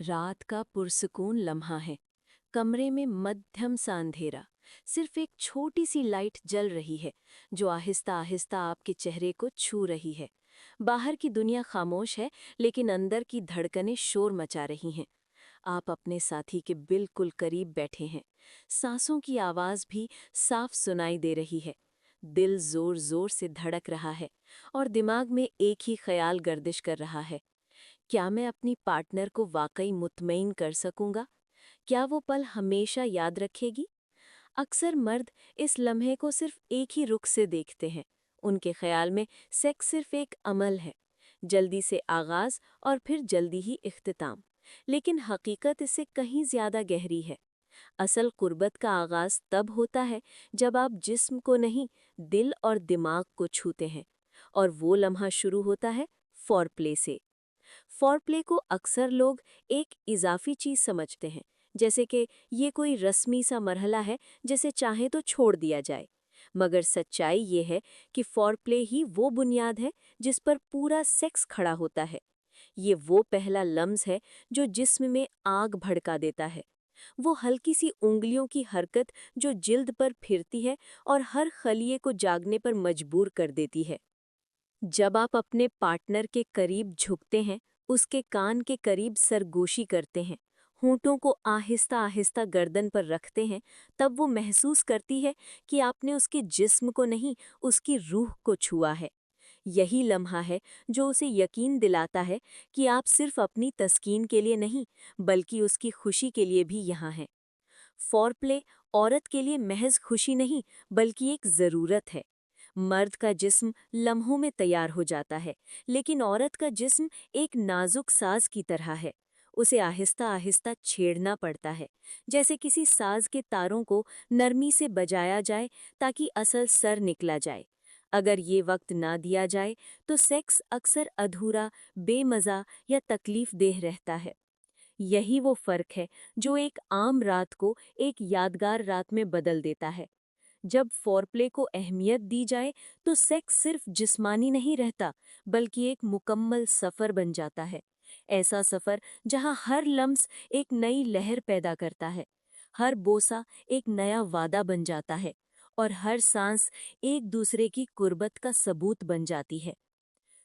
रात का पुरसकून लम्हा है। कमरे में मध्यम सा अंधेरा, सिर्फ एक छोटी सी लाइट जल रही है जो आहिस्ता आहिस्ता आपके चेहरे को छू रही है। बाहर की दुनिया खामोश है, लेकिन अंदर की धड़कनें शोर मचा रही हैं। आप अपने साथी के बिल्कुल करीब बैठे हैं। सांसों की आवाज भी साफ सुनाई दे रही है। दिल जोर जोर से धड़क रहा है और दिमाग में एक ही ख्याल गर्दिश कर रहा है। क्या मैं अपनी पार्टनर को वाकई मुतमईन कर सकूंगा? क्या वो पल हमेशा याद रखेगी? अक्सर मर्द इस लम्हे को सिर्फ एक ही रुख से देखते हैं। उनके ख्याल में सेक्स सिर्फ एक अमल है, जल्दी से आगाज और फिर जल्दी ही इख्तिताम। लेकिन हकीकत इससे कहीं ज्यादा गहरी है। असल कुर्बत का आगाज तब होता है जब आप जिस्म को नहीं, दिल और दिमाग को छूते हैं। और वो लम्हा शुरू होता है फॉरप्ले से। फॉरप्ले को अक्सर लोग एक इजाफी चीज समझते हैं, जैसे कि ये कोई रस्मी सा मरहला है जिसे चाहे तो छोड़ दिया जाए। मगर सच्चाई ये है कि फॉरप्ले ही वो बुनियाद है जिस पर पूरा सेक्स खड़ा होता है। ये वो पहला लम्स है जो जिस्म में आग भड़का देता है। वो हल्की सी उंगलियों की हरकत जो जिल्द पर फिरती है और हर खलिए को जागने पर मजबूर कर देती है। जब आप अपने पार्टनर के करीब झुकते हैं, उसके कान के करीब सरगोशी करते हैं, होंठों को आहिस्ता आहिस्ता गर्दन पर रखते हैं, तब वो महसूस करती है कि आपने उसके जिस्म को नहीं, उसकी रूह को छुआ है। यही लम्हा है जो उसे यकीन दिलाता है कि आप सिर्फ अपनी तस्कीन के लिए नहीं, बल्कि उसकी खुशी के लिए भी यहाँ हैं। फॉरप्ले औरत के लिए महज खुशी नहीं, बल्कि एक ज़रूरत है। मर्द का जिस्म लम्हों में तैयार हो जाता है, लेकिन औरत का जिस्म एक नाजुक साज की तरह है। उसे आहिस्ता आहिस्ता छेड़ना पड़ता है, जैसे किसी साज के तारों को नरमी से बजाया जाए ताकि असल सर निकला जाए। अगर ये वक्त ना दिया जाए तो सेक्स अक्सर अधूरा, बेमज़ा या तकलीफ देह रहता है। यही वो फर्क है जो एक आम रात को एक यादगार रात में बदल देता है। जब फोरप्ले को अहमियत दी जाए तो सेक्स सिर्फ जिस्मानी नहीं रहता, बल्कि एक मुकम्मल सफ़र बन जाता है। ऐसा सफ़र जहां हर लम्स एक नई लहर पैदा करता है, हर बोसा एक नया वादा बन जाता है और हर सांस एक दूसरे की कुर्बत का सबूत बन जाती है।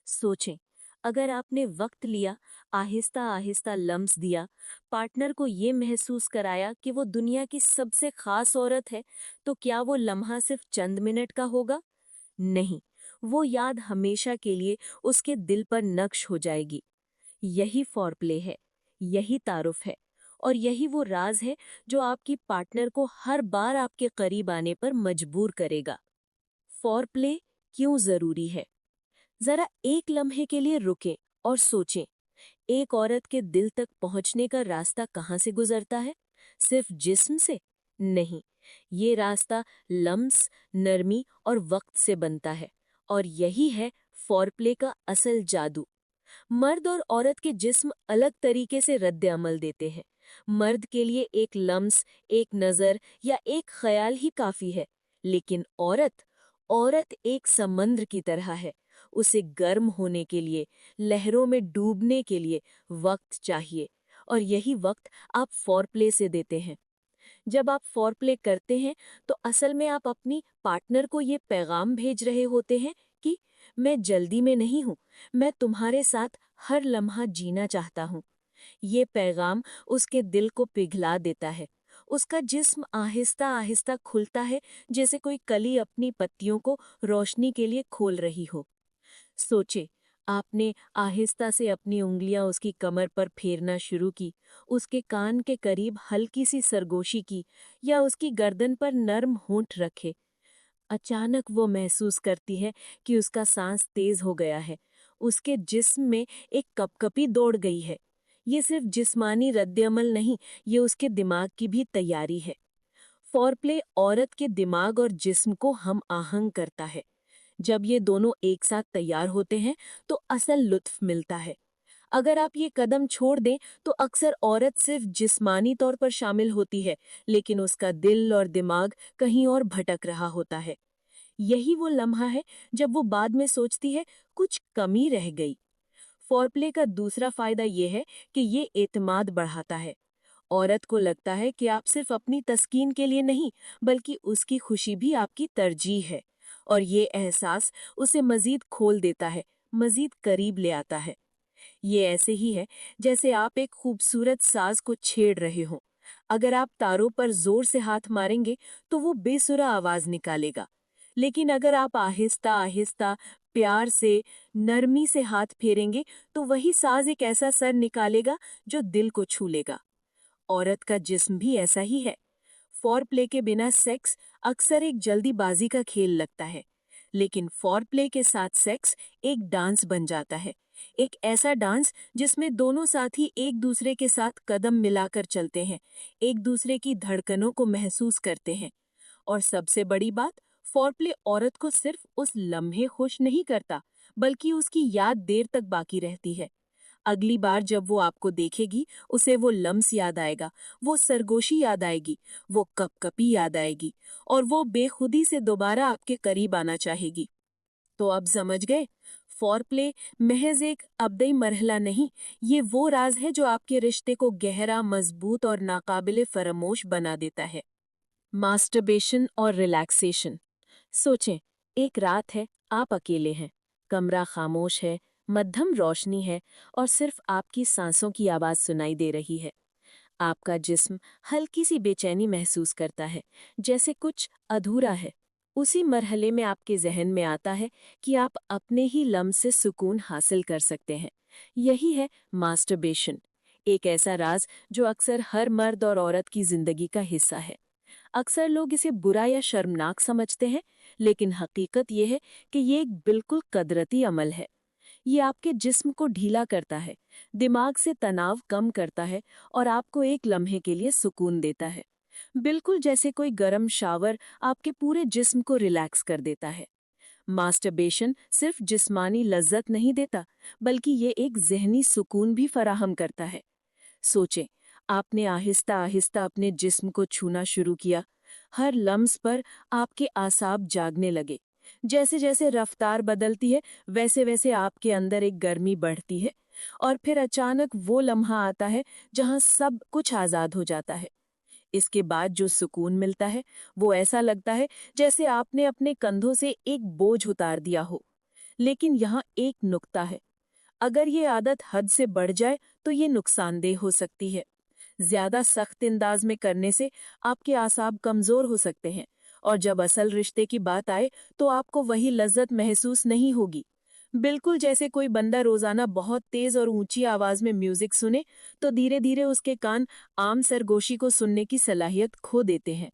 सोचें, अगर आपने वक्त लिया, आहिस्ता आहिस्ता लम्स दिया, पार्टनर को ये महसूस कराया कि वो दुनिया की सबसे खास औरत है, तो क्या वो लम्हा सिर्फ चंद मिनट का होगा? नहीं, वो याद हमेशा के लिए उसके दिल पर नक्श हो जाएगी। यही फॉरप्ले है, यही तारुफ है, और यही वो राज है जो आपकी पार्टनर को हर बार आपके करीब आने पर मजबूर करेगा। फॉरप्ले क्यों जरूरी है? जरा एक लम्हे के लिए रुकें और सोचें, एक औरत के दिल तक पहुंचने का रास्ता कहाँ से गुजरता है? सिर्फ जिस्म से? नहीं, ये रास्ता लम्स, नरमी और वक्त से बनता है। और यही है फॉरप्ले का असल जादू। मर्द और औरत के जिस्म अलग तरीके से रद्द अमल देते हैं। मर्द के लिए एक लम्स, एक नज़र या एक ख्याल ही काफ़ी है, लेकिन औरत औरत एक समंदर की तरह है। उसे गर्म होने के लिए, लहरों में डूबने के लिए वक्त चाहिए, और यही वक्त आप फॉरप्ले से देते हैं। जब आप फॉरप्ले करते हैं तो असल में आप अपनी पार्टनर को ये पैगाम भेज रहे होते हैं कि मैं जल्दी में नहीं हूँ, मैं तुम्हारे साथ हर लम्हा जीना चाहता हूँ। ये पैगाम उसके दिल को पिघला देता है। उसका जिस्म आहिस्ता आहिस्ता खुलता है, जैसे कोई कली अपनी पत्तियों को रोशनी के लिए खोल रही हो। सोचे, आपने आहिस्ता से अपनी उंगलियां उसकी कमर पर फेरना शुरू की, उसके कान के करीब हल्की सी सरगोशी की या उसकी गर्दन पर नर्म होंठ रखे। अचानक वो महसूस करती है कि उसका सांस तेज हो गया है, उसके जिस्म में एक कपकपी दौड़ गई है। ये सिर्फ जिस्मानी रद्द-ए-अमल नहीं, ये उसके दिमाग की भी तैयारी है। फॉरप्ले औरत के दिमाग और जिस्म को हम आहंग करता है। जब ये दोनों एक साथ तैयार होते हैं तो असल लुत्फ मिलता है। अगर आप ये कदम छोड़ दें तो अक्सर औरत सिर्फ जिस्मानी तौर पर शामिल होती है, लेकिन उसका दिल और दिमाग कहीं और भटक रहा होता है। यही वो लम्हा है जब वो बाद में सोचती है, कुछ कमी रह गई। फॉरप्ले का दूसरा फायदा ये है कि ये एतमाद बढ़ाता है। औरत को लगता है कि आप सिर्फ अपनी तस्कीन के लिए नहीं, बल्कि उसकी खुशी भी आपकी तरजीह है, और ये एहसास उसे मजीद खोल देता है, मजीद करीब ले आता है। ये ऐसे ही है जैसे आप एक खूबसूरत साज को छेड़ रहे हो। अगर आप तारों पर जोर से हाथ मारेंगे तो वो बेसुरा आवाज निकालेगा, लेकिन अगर आप आहिस्ता आहिस्ता प्यार से, नरमी से हाथ फेरेंगे तो वही साज एक ऐसा सर निकालेगा जो दिल को छू लेगा। औरत का जिस्म भी ऐसा ही है। फॉरप्ले के बिना सेक्स अक्सर एक जल्दीबाजी का खेल लगता है, लेकिन फॉरप्ले के साथ सेक्स एक डांस बन जाता है। एक ऐसा डांस जिसमें दोनों साथी एक दूसरे के साथ कदम मिलाकर चलते हैं, एक दूसरे की धड़कनों को महसूस करते हैं। और सबसे बड़ी बात, फॉरप्ले औरत को सिर्फ उस लम्हे खुश नहीं करता, बल्कि उसकी याद देर तक बाकी रहती है। अगली बार जब वो आपको देखेगी, उसे वो लम्स याद आएगा, वो सरगोशी याद आएगी, वो कपकपी याद आएगी, और वो बेखुदी से दोबारा आपके करीब आना चाहेगी। तो अब समझ गए, फॉरप्ले महज एक अब्दई मरहला नहीं, ये वो राज है जो आपके रिश्ते को गहरा, मजबूत और नाकाबिले फरामोश बना देता है। मास्टरबेशन और रिलैक्सेशन। सोचें, एक रात है, आप अकेले हैं, कमरा खामोश है, मध्यम रोशनी है और सिर्फ आपकी सांसों की आवाज सुनाई दे रही है। आपका जिस्म हल्की सी बेचैनी महसूस करता है, जैसे कुछ अधूरा है। उसी मरहले में आपके जहन में आता है कि आप अपने ही लम्स से सुकून हासिल कर सकते हैं। यही है मास्टरबेशन, एक ऐसा राज जो अक्सर हर मर्द और औरत की जिंदगी का हिस्सा है। अक्सर लोग इसे बुरा या शर्मनाक समझते हैं, लेकिन हकीकत ये है कि ये एक बिल्कुल कुदरती अमल है। ये आपके जिस्म को ढीला करता है, दिमाग से तनाव कम करता है और आपको एक लम्हे के लिए सुकून देता है। बिल्कुल जैसे कोई गर्म शावर आपके पूरे जिस्म को रिलैक्स कर देता है। मास्टरबेशन सिर्फ जिस्मानी लज्जत नहीं देता, बल्कि ये एक ज़हनी सुकून भी फराहम करता है। सोचें, आपने आहिस्ता आहिस्ता अपने जिस्म को छूना शुरू किया। हर लम्स पर आपके आसाब जागने लगे। जैसे जैसे रफ्तार बदलती है, वैसे वैसे आपके अंदर एक गर्मी बढ़ती है, और फिर अचानक वो लम्हा आता है जहां सब कुछ आज़ाद हो जाता है। इसके बाद जो सुकून मिलता है, वो ऐसा लगता है जैसे आपने अपने कंधों से एक बोझ उतार दिया हो। लेकिन यहाँ एक नुक्ता है, अगर ये आदत हद से बढ़ जाए तो ये नुकसानदेह हो सकती है। ज्यादा सख्त अंदाज में करने से आपके आसाब कमजोर हो सकते हैं, और जब असल रिश्ते की बात आए तो आपको वही लज्जत महसूस नहीं होगी। बिल्कुल जैसे कोई बंदा रोजाना बहुत तेज और ऊंची आवाज में म्यूजिक सुने तो धीरे धीरे उसके कान आम सरगोशी को सुनने की सलाहियत खो देते हैं।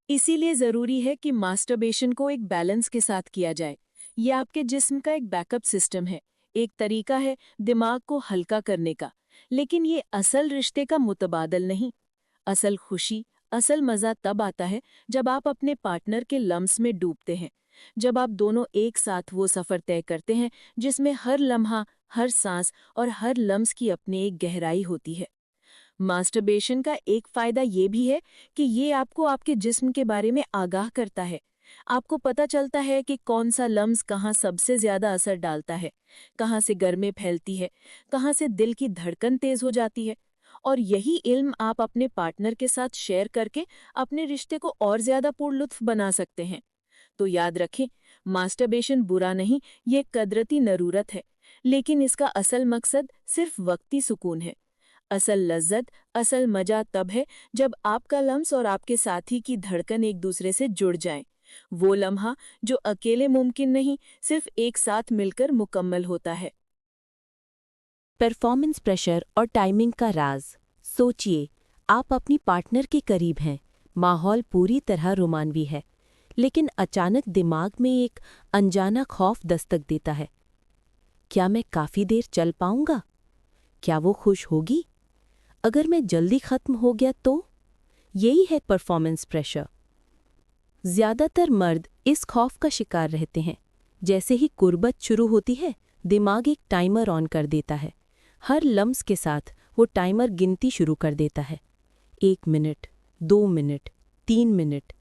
इसीलिए जरूरी है कि मास्टरबेशन को एक बैलेंस के साथ किया जाए। यह आपके जिस्म का एक बैकअप सिस्टम है, एक तरीका है दिमाग को हल्का करने का, लेकिन ये असल रिश्ते का मुतबादल नहीं। असल खुशी, असल मजा तब आता है जब आप अपने पार्टनर के लम्स में डूबते हैं, जब आप दोनों एक साथ वो सफर तय करते हैं जिसमें हर लम्हा, हर सांस और हर लम्स की अपनी एक गहराई होती है। मास्टरबेशन का एक फायदा ये भी है कि ये आपको आपके जिस्म के बारे में आगाह करता है। आपको पता चलता है कि कौन सा लम्स कहाँ सबसे ज्यादा असर डालता है, कहाँ से गर्मी फैलती है, कहाँ से दिल की धड़कन तेज हो जाती है। और यही इल्म आप अपने पार्टनर के साथ शेयर करके अपने रिश्ते को और ज्यादा पुरलुत्फ बना सकते हैं। तो याद रखें, मास्टरबेशन बुरा नहीं, ये कुदरती ज़रूरत है, लेकिन इसका असल मकसद सिर्फ वक्ती सुकून है। असल लज्जत, असल मजा तब है जब आपका लम्स और आपके साथी की धड़कन एक दूसरे से जुड़ जाएं। वो लम्हा जो अकेले मुमकिन नहीं, सिर्फ एक साथ मिलकर मुकम्मल होता है। परफॉर्मेंस प्रेशर और टाइमिंग का राज। सोचिए, आप अपनी पार्टनर के करीब हैं, माहौल पूरी तरह रोमानवी है, लेकिन अचानक दिमाग में एक अनजाना खौफ दस्तक देता है। क्या मैं काफ़ी देर चल पाऊंगा? क्या वो खुश होगी? अगर मैं जल्दी खत्म हो गया तो? यही है परफॉर्मेंस प्रेशर। ज्यादातर मर्द इस खौफ का शिकार रहते हैं। जैसे ही कुर्बत शुरू होती है, दिमाग एक टाइमर ऑन कर देता है। हर लम्स के साथ वो टाइमर गिनती शुरू कर देता है। 1 मिनट, 2 मिनट, 3 मिनट,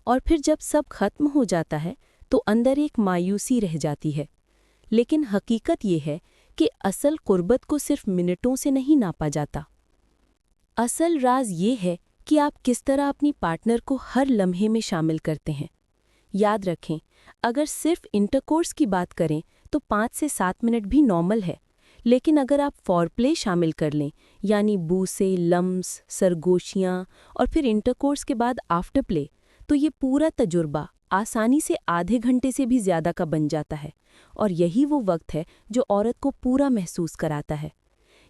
और फिर जब सब खत्म हो जाता है तो अंदर एक मायूसी रह जाती है। लेकिन हकीकत ये है कि असल कुर्बत को सिर्फ मिनटों से नहीं नापा जाता। असल राज ये है कि आप किस तरह अपनी पार्टनर को हर लम्हे में शामिल करते हैं। याद रखें, अगर सिर्फ इंटरकोर्स की बात करें तो 5 से 7 मिनट भी नॉर्मल है, लेकिन अगर आप फॉरप्ले शामिल कर लें, यानी बूसे, लम्स, सरगोशियाँ और फिर इंटरकोर्स के बाद आफ्टर प्ले, तो ये पूरा तजुर्बा आसानी से आधे घंटे से भी ज़्यादा का बन जाता है। और यही वो वक्त है जो औरत को पूरा महसूस कराता है।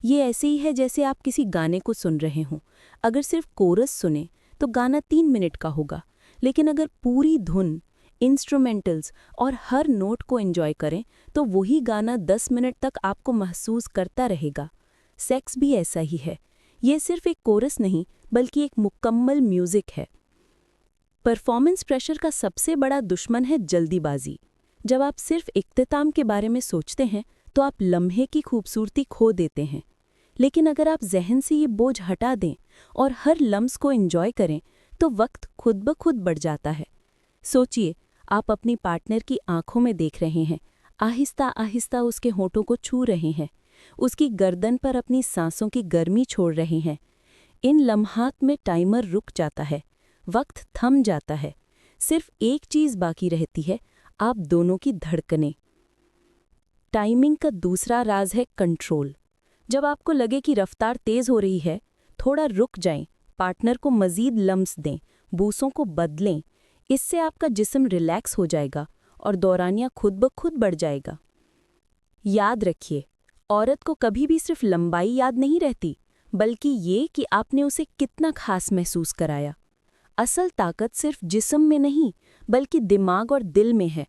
ये ऐसे ही है जैसे आप किसी गाने को सुन रहे हों। अगर सिर्फ कोरस सुने तो गाना 3 मिनट का होगा, लेकिन अगर पूरी धुन, इंस्ट्रूमेंटल्स और हर नोट को एंजॉय करें तो वही गाना 10 मिनट तक आपको महसूस करता रहेगा। सेक्स भी ऐसा ही है। ये सिर्फ एक कोरस नहीं, बल्कि एक मुकम्मल म्यूजिक है। परफॉर्मेंस प्रेशर का सबसे बड़ा दुश्मन है जल्दीबाजी। जब आप सिर्फ इख्तिताम के बारे में सोचते हैं तो आप लम्हे की खूबसूरती खो देते हैं। लेकिन अगर आप ज़हन से ये बोझ हटा दें और हर लम्स को एंजॉय करें तो वक्त खुद ब खुद बढ़ जाता है। सोचिए, आप अपनी पार्टनर की आंखों में देख रहे हैं, आहिस्ता आहिस्ता उसके होठों को छू रहे हैं, उसकी गर्दन पर अपनी सांसों की गर्मी छोड़ रहे हैं। इन लम्हात में टाइमर रुक जाता है, वक्त थम जाता है। सिर्फ एक चीज़ बाकी रहती है, आप दोनों की धड़कनें। टाइमिंग का दूसरा राज है कंट्रोल। जब आपको लगे कि रफ्तार तेज हो रही है, थोड़ा रुक जाएं, पार्टनर को मजीद लम्स दें, बूसों को बदलें। इससे आपका जिस्म रिलैक्स हो जाएगा और दौरानिया खुद ब खुद बढ़ जाएगा। याद रखिए, औरत को कभी भी सिर्फ लंबाई याद नहीं रहती, बल्कि ये कि आपने उसे कितना खास महसूस कराया। असल ताकत सिर्फ जिस्म में नहीं, बल्कि दिमाग और दिल में है।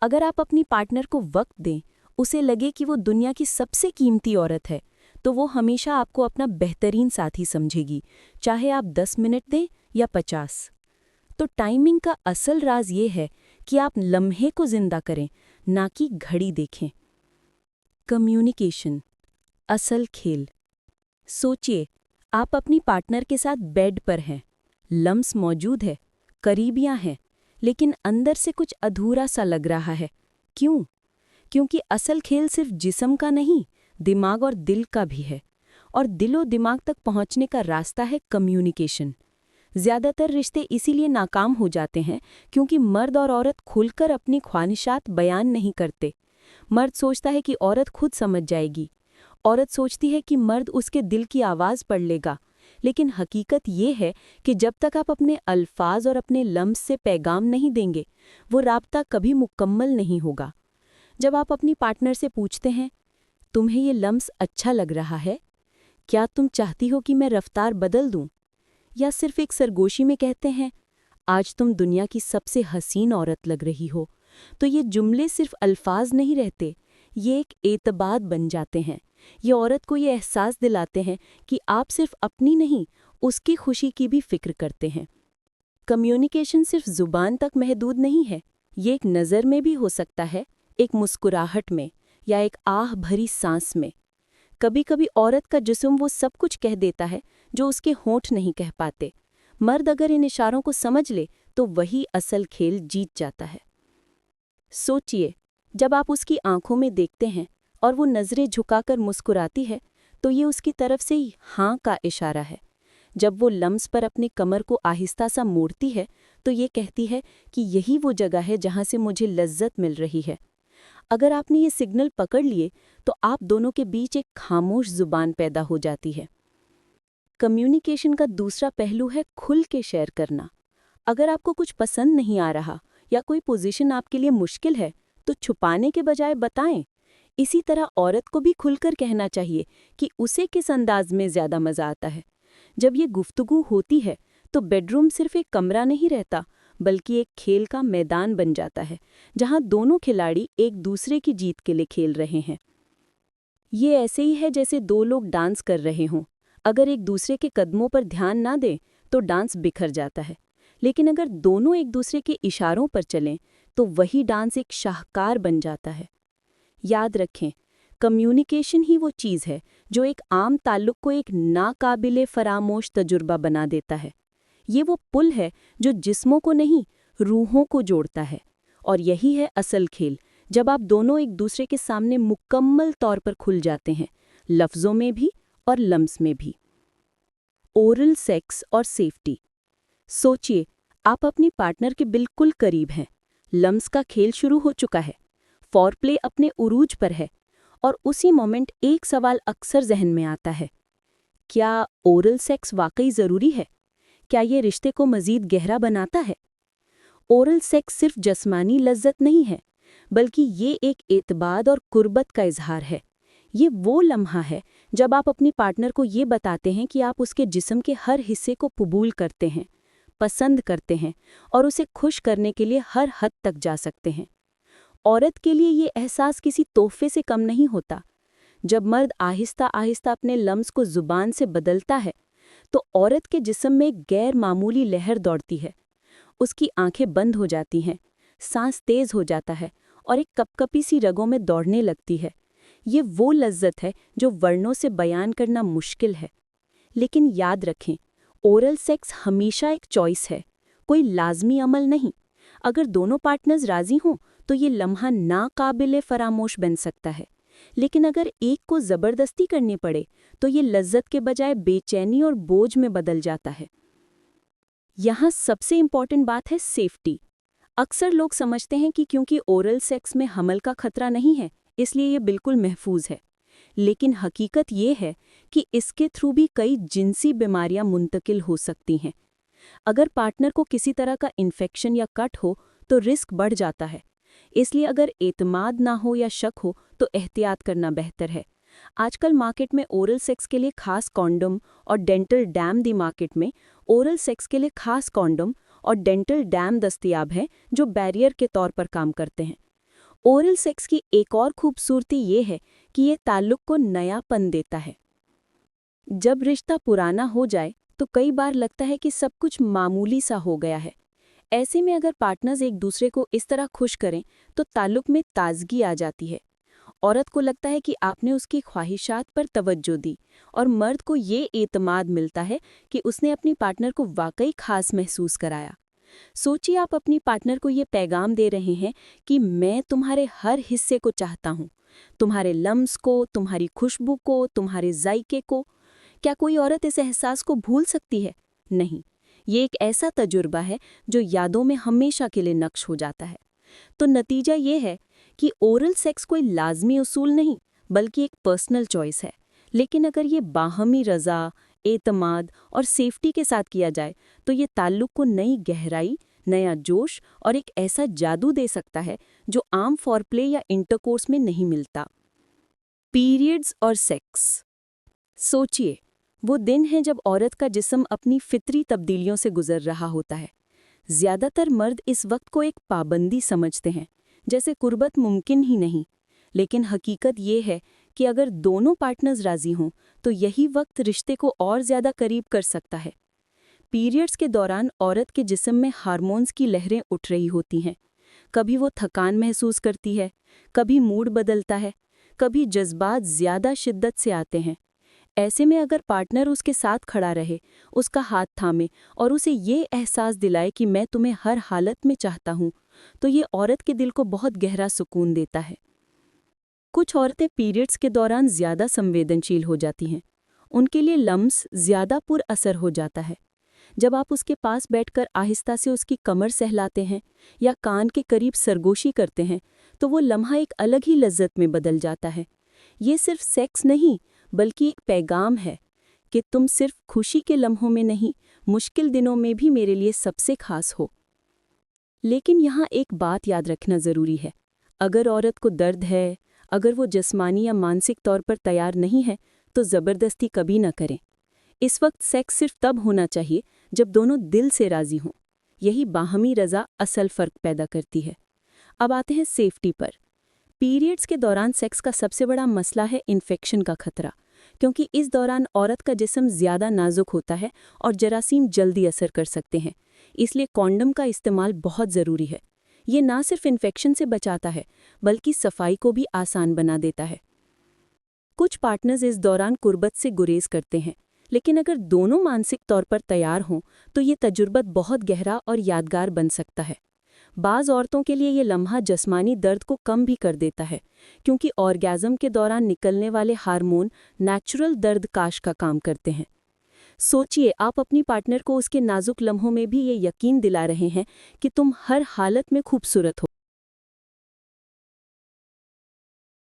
अगर आप अपनी पार्टनर को वक्त दें, उसे लगे कि वो दुनिया की सबसे कीमती औरत है, तो वो हमेशा आपको अपना बेहतरीन साथी समझेगी, चाहे आप 10 मिनट दें या 50। तो टाइमिंग का असल राज ये है कि आप लम्हे को जिंदा करें, ना कि घड़ी देखें। कम्युनिकेशन, असल खेल। सोचिए, आप अपनी पार्टनर के साथ बेड पर हैं, लम्स मौजूद है, करीबियां हैं, लेकिन अंदर से कुछ अधूरा सा लग रहा है। क्यों? क्योंकि असल खेल सिर्फ जिस्म का नहीं, दिमाग और दिल का भी है। और दिलो दिमाग तक पहुंचने का रास्ता है कम्युनिकेशन। ज़्यादातर रिश्ते इसीलिए नाकाम हो जाते हैं क्योंकि मर्द और औरत खुलकर अपनी ख्वाहिशात बयान नहीं करते। मर्द सोचता है कि औरत खुद समझ जाएगी, औरत सोचती है कि मर्द उसके दिल की आवाज़ पढ़ लेगा। लेकिन हकीकत ये है कि जब तक आप अपने अल्फाज और अपने लम्स से पैगाम नहीं देंगे, वो राब्ता कभी मुकम्मल नहीं होगा। जब आप अपनी पार्टनर से पूछते हैं, तुम्हें ये लम्स अच्छा लग रहा है? क्या तुम चाहती हो कि मैं रफ्तार बदल दूं? या सिर्फ एक सरगोशी में कहते हैं, आज तुम दुनिया की सबसे हसीन औरत लग रही हो, तो ये जुमले सिर्फ अल्फाज नहीं रहते, ये एक एतबाद बन जाते हैं। ये औरत को ये एहसास दिलाते हैं कि आप सिर्फ अपनी नहीं, उसकी खुशी की भी फिक्र करते हैं। कम्युनिकेशन सिर्फ ज़ुबान तक महदूद नहीं है, ये एक नज़र में भी हो सकता है, एक मुस्कुराहट में या एक आह भरी सांस में। कभी कभी औरत का जिस्म वो सब कुछ कह देता है जो उसके होंठ नहीं कह पाते। मर्द अगर इन इशारों को समझ ले तो वही असल खेल जीत जाता है। सोचिए, जब आप उसकी आंखों में देखते हैं और वो नज़रें झुकाकर मुस्कुराती है, तो ये उसकी तरफ से ही हाँ का इशारा है। जब वो लम्स पर अपनी कमर को आहिस्ता सा मोड़ती है, तो ये कहती है कि यही वो जगह है जहाँ से मुझे लज्जत मिल रही है। अगर आपने ये सिग्नल पकड़ लिए, तो आप दोनों के बीच एक खामोश जुबान पैदा हो जाती है। कम्युनिकेशन का दूसरा पहलू है खुल के शेयर करना। अगर आपको कुछ पसंद नहीं आ रहा या कोई पोजीशन आपके लिए मुश्किल है, तो छुपाने के बजाय बताएं। इसी तरह औरत को भी खुलकर कहना चाहिए कि उसे किस अंदाज में ज़्यादा मज़ा आता है। जब ये गुफ्तगू होती है, तो बेडरूम सिर्फ एक कमरा नहीं रहता, बल्कि एक खेल का मैदान बन जाता है, जहां दोनों खिलाड़ी एक दूसरे की जीत के लिए खेल रहे हैं। ये ऐसे ही है जैसे दो लोग डांस कर रहे हों। अगर एक दूसरे के कदमों पर ध्यान ना दें, तो डांस बिखर जाता है। लेकिन अगर दोनों एक दूसरे के इशारों पर चलें, तो वही डांस एक शाहकार बन जाता है। याद रखें, कम्युनिकेशन ही वो चीज़ है जो एक आम ताल्लुक को एक नाकाबिले फरामोश तजुर्बा बना देता है। ये वो पुल है जो जिस्मों को नहीं, रूहों को जोड़ता है। और यही है असल खेल, जब आप दोनों एक दूसरे के सामने मुकम्मल तौर पर खुल जाते हैं, लफ्ज़ों में भी और लम्स में भी। ओरल सेक्स और सेफ्टी। सोचिए, आप अपनी पार्टनर के बिल्कुल करीब हैं, लम्स का खेल शुरू हो चुका है, फॉरप्ले अपने उरूज पर है, और उसी मोमेंट एक सवाल अक्सर जहन में आता है, क्या ओरल सेक्स वाकई ज़रूरी है? क्या ये रिश्ते को मज़ीद गहरा बनाता है? ओरल सेक्स सिर्फ जिस्मानी लज्जत नहीं है, बल्कि ये एक एतबाद और कुर्बत का इजहार है। ये वो लम्हा है जब आप अपनी पार्टनर को ये बताते हैं कि आप उसके जिस्म के हर हिस्से को कबूल करते हैं, पसंद करते हैं और उसे खुश करने के लिए हर हद तक जा सकते हैं। औरत के लिए ये एहसास किसी तोहफे से कम नहीं होता। जब मर्द आहिस्ता आहिस्ता अपने लम्स को ज़ुबान से बदलता है, तो औरत के जिस्म में एक गैर मामूली लहर दौड़ती है। उसकी आंखें बंद हो जाती हैं, सांस तेज हो जाता है और एक कपकपी सी रगों में दौड़ने लगती है। ये वो लज्जत है जो वर्णों से बयान करना मुश्किल है। लेकिन याद रखें, ओरल सेक्स हमेशा एक चॉइस है, कोई लाजमी अमल नहीं। अगर दोनों पार्टनर्स राजी हों तो ये लम्हा नाकाबिले फरामोश बन सकता है, लेकिन अगर एक को ज़बरदस्ती करनी पड़े तो ये लज्जत के बजाय बेचैनी और बोझ में बदल जाता है। यहाँ सबसे इम्पॉर्टेंट बात है सेफ्टी। अक्सर लोग समझते हैं कि क्योंकि ओरल सेक्स में हमल का खतरा नहीं है, इसलिए ये बिल्कुल महफूज है। लेकिन हकीकत ये है कि इसके थ्रू भी कई जिनसी बीमारियां मुंतकिल हो सकती हैं। अगर पार्टनर को किसी तरह का इन्फेक्शन या कट हो तो रिस्क बढ़ जाता है। इसलिए अगर एतमाद ना हो या शक हो तो एहतियात करना बेहतर है। आजकल मार्केट में ओरल सेक्स के लिए खास कॉन्डम और डेंटल डैम दी मार्केट में ओरल सेक्स के लिए खास कॉन्डम और डेंटल डैम दस्तयाब हैं जो बैरियर के तौर पर काम करते हैं। ओरल सेक्स की एक और खूबसूरती ये है कि ये ताल्लुक को नयापन देता है। जब रिश्ता पुराना हो जाए तो कई बार लगता है कि सब कुछ मामूली सा हो गया है। ऐसे में अगर पार्टनर्स एक दूसरे को इस तरह खुश करें तो ताल्लुक में ताजगी आ जाती है। औरत को लगता है कि आपने उसकी ख्वाहिशात पर तवज्जो दी और मर्द को ये एतमाद मिलता है कि उसने अपनी पार्टनर को वाकई खास महसूस कराया। सोचिए, आप अपनी पार्टनर को ये पैगाम दे रहे हैं कि मैं तुम्हारे हर हिस्से को चाहता हूँ, तुम्हारे लम्स को, तुम्हारी खुशबू को, तुम्हारे जायके को। क्या कोई औरत इस एहसास को भूल सकती है? नहीं। ये एक ऐसा तजुर्बा है जो यादों में हमेशा के लिए नक्श हो जाता है। तो नतीजा ये है कि ओरल सेक्स कोई लाजमी उसूल नहीं, बल्कि एक पर्सनल चॉइस है। लेकिन अगर ये बाहमी रज़ा, एतमाद और सेफ्टी के साथ किया जाए तो ये ताल्लुक को नई गहराई, नया जोश और एक ऐसा जादू दे सकता है जो आम फॉरप्ले या इंटरकोर्स में नहीं मिलता। पीरियड्स और सेक्स। सोचिए, वो दिन है जब औरत का जिस्म अपनी फितरी तब्दीलियों से गुजर रहा होता है। ज़्यादातर मर्द इस वक्त को एक पाबंदी समझते हैं, जैसे कुर्बत मुमकिन ही नहीं। लेकिन हकीकत ये है कि अगर दोनों पार्टनर्स राजी हों तो यही वक्त रिश्ते को और ज़्यादा करीब कर सकता है। पीरियड्स के दौरान औरत के जिस्म में हार्मोन्स की लहरें उठ रही होती हैं। कभी वो थकान महसूस करती है, कभी मूड बदलता है, कभी जज्बात ज़्यादा शिद्दत से आते हैं। ऐसे में अगर पार्टनर उसके साथ खड़ा रहे, उसका हाथ थामे और उसे ये एहसास दिलाए कि मैं तुम्हें हर हालत में चाहता हूँ, तो ये औरत के दिल को बहुत गहरा सुकून देता है। कुछ औरतें पीरियड्स के दौरान ज़्यादा संवेदनशील हो जाती हैं। उनके लिए लम्स ज़्यादा पुर असर हो जाता है। जब आप उसके पास बैठकर आहिस्ता से उसकी कमर सहलाते हैं या कान के करीब सरगोशी करते हैं, तो वो लम्हा एक अलग ही लज्जत में बदल जाता है। ये सिर्फ सेक्स नहीं, बल्कि एक पैगाम है कि तुम सिर्फ खुशी के लम्हों में नहीं, मुश्किल दिनों में भी मेरे लिए सबसे खास हो। लेकिन यहाँ एक बात याद रखना ज़रूरी है। अगर औरत को दर्द है, अगर वो जिस्मानी या मानसिक तौर पर तैयार नहीं है, तो ज़बरदस्ती कभी न करें। इस वक्त सेक्स सिर्फ तब होना चाहिए जब दोनों दिल से राज़ी हों। यही बाहमी रज़ा असल फ़र्क पैदा करती है। अब आते हैं सेफ्टी पर। पीरियड्स के दौरान सेक्स का सबसे बड़ा मसला है इन्फेक्शन का खतरा, क्योंकि इस दौरान औरत का जिस्म ज़्यादा नाजुक होता है और जरासीम जल्दी असर कर सकते हैं। इसलिए कॉन्डम का इस्तेमाल बहुत ज़रूरी है। ये ना सिर्फ इन्फेक्शन से बचाता है, बल्कि सफाई को भी आसान बना देता है। कुछ पार्टनर्स इस दौरान कुर्बत से गुरेज करते हैं, लेकिन अगर दोनों मानसिक तौर पर तैयार हों तो ये तजुर्बा बहुत गहरा और यादगार बन सकता है। بعض عورتوں کے لیے یہ لمحہ جسمانی درد کو کم بھی کر دیتا ہے، کیونکہ آرگیزم کے دوران نکلنے والے ہارمون نیچرل درد کاش کا کام کرتے ہیں۔ سوچئے، آپ اپنی پارٹنر کو اس کے نازک لمحوں میں بھی یہ یقین دلا رہے ہیں کہ تم ہر حالت میں خوبصورت ہو۔